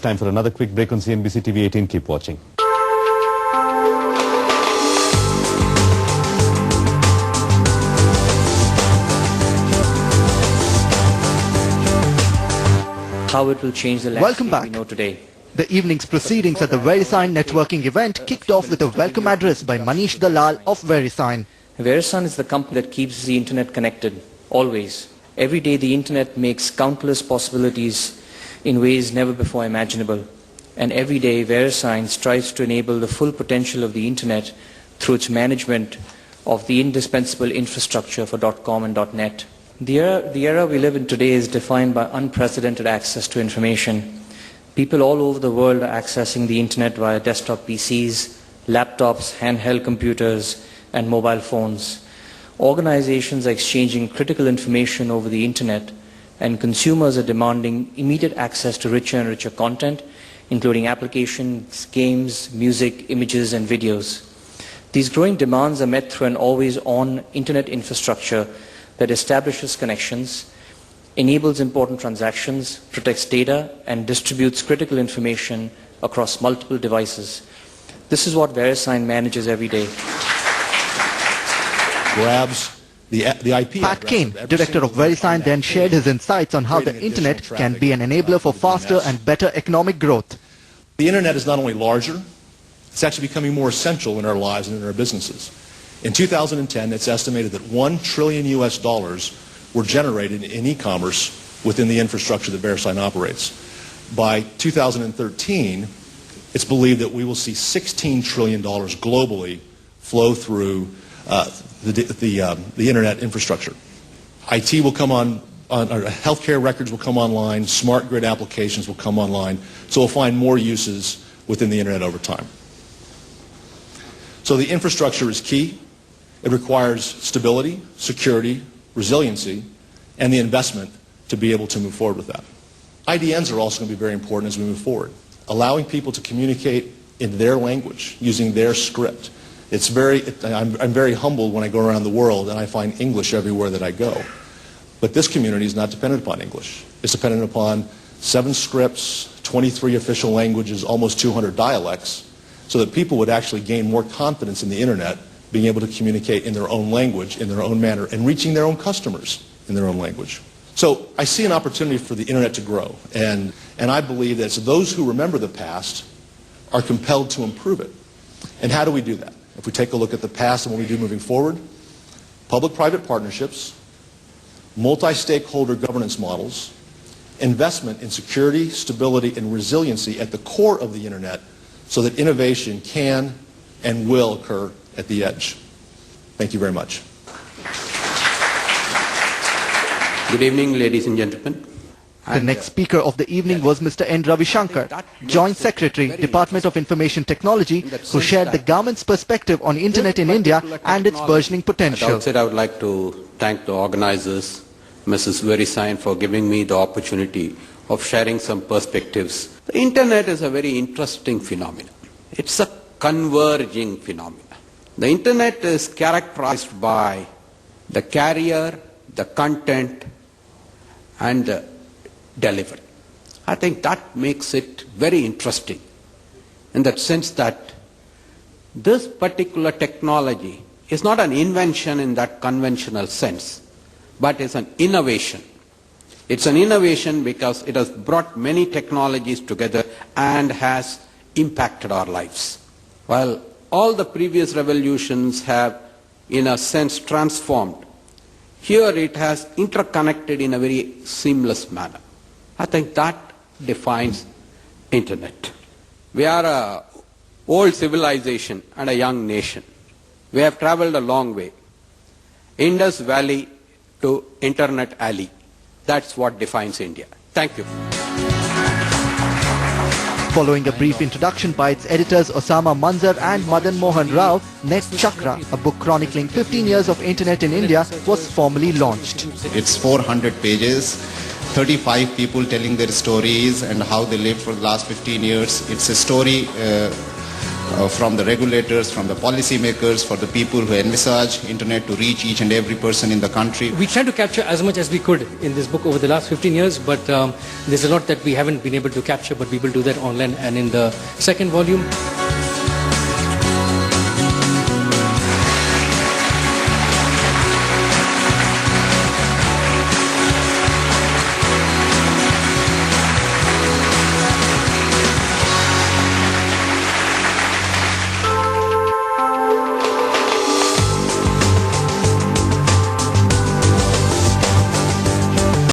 time for another quick break on CNBC TV 18. Keep watching. How it will change the landscape we know today. The evening's proceedings at the VeriSign networking event kicked off with a welcome address by Manish Dalal of VeriSign. VeriSign is the company that keeps the internet connected, always. Every day the internet makes countless possibilities in ways never before imaginable. And every day VeriSign strives to enable the full potential of the internet through its management of the indispensable infrastructure for .com and .net. The era we live in today is defined by unprecedented access to information. People all over the world are accessing the internet via desktop PCs, laptops, handheld computers, and mobile phones. Organizations are exchanging critical information over the internet, and consumers are demanding immediate access to richer and richer content, including applications, games, music, images, and videos. These growing demands are met through an always-on internet infrastructure that establishes connections, enables important transactions, protects data, and distributes critical information across multiple devices. This is what VeriSign manages every day. Grabs the IP Pat Kane, director of VeriSign, then shared his insights on how the internet can be an enabler for faster and better economic growth. The internet is not only larger, it's actually becoming more essential in our lives and in our businesses. In 2010, it's estimated that $1 trillion were generated in e-commerce within the infrastructure that VeriSign operates. By 2013, it's believed that we will see $16 trillion globally flow through the internet infrastructure. IT will come on, healthcare records will come online, smart grid applications will come online, so we'll find more uses within the internet over time. So the infrastructure is key. It requires stability, security, resiliency, and the investment to be able to move forward with that. IDNs are also going to be very important as we move forward, allowing people to communicate in their language, using their script. I'm very humbled when I go around the world and I find English everywhere that I go. But this community is not dependent upon English. It's dependent upon 7 scripts, 23 official languages, almost 200 dialects, so that people would actually gain more confidence in the internet, being able to communicate in their own language, in their own manner, and reaching their own customers in their own language. So I see an opportunity for the internet to grow, and I believe that those who remember the past are compelled to improve it. And how do we do that? If we take a look at the past and what we do moving forward, public-private partnerships, multi-stakeholder governance models, investment in security, stability, and resiliency at the core of the internet so that innovation can and will occur at the edge. Thank you very much. Good evening, ladies and gentlemen. The next speaker of the evening was Mr. N. Ravishankar, Joint Secretary, Department of Information Technology, who shared the government's perspective on Internet in India and its burgeoning potential. At the outset, I would like to thank the organizers, Mrs. VeriSign, for giving me the opportunity of sharing some perspectives. The Internet is a very interesting phenomenon. It's a converging phenomenon. The Internet is characterized by the carrier, the content, and the delivery. I think that makes it very interesting in that sense that this particular technology is not an invention in that conventional sense, but is an innovation. It's an innovation because it has brought many technologies together and has impacted our lives. While all the previous revolutions have, in a sense, transformed, here it has interconnected in a very seamless manner. I think that defines Internet. We are an old civilization and a young nation. We have traveled a long way. Indus Valley to Internet Alley. That's what defines India. Thank you. Following a brief introduction by its editors Osama Manzar and Madan Mohan Rao, Net Chakra, a book chronicling 15 years of Internet in India, was formally launched. It's 400 pages, 35 people telling their stories and how they lived for the last 15 years. It's a story from the regulators, from the policymakers, for the people who envisage internet to reach each and every person in the country. We tried to capture as much as we could in this book over the last 15 years, but there's a lot that we haven't been able to capture, but we will do that online and in the second volume.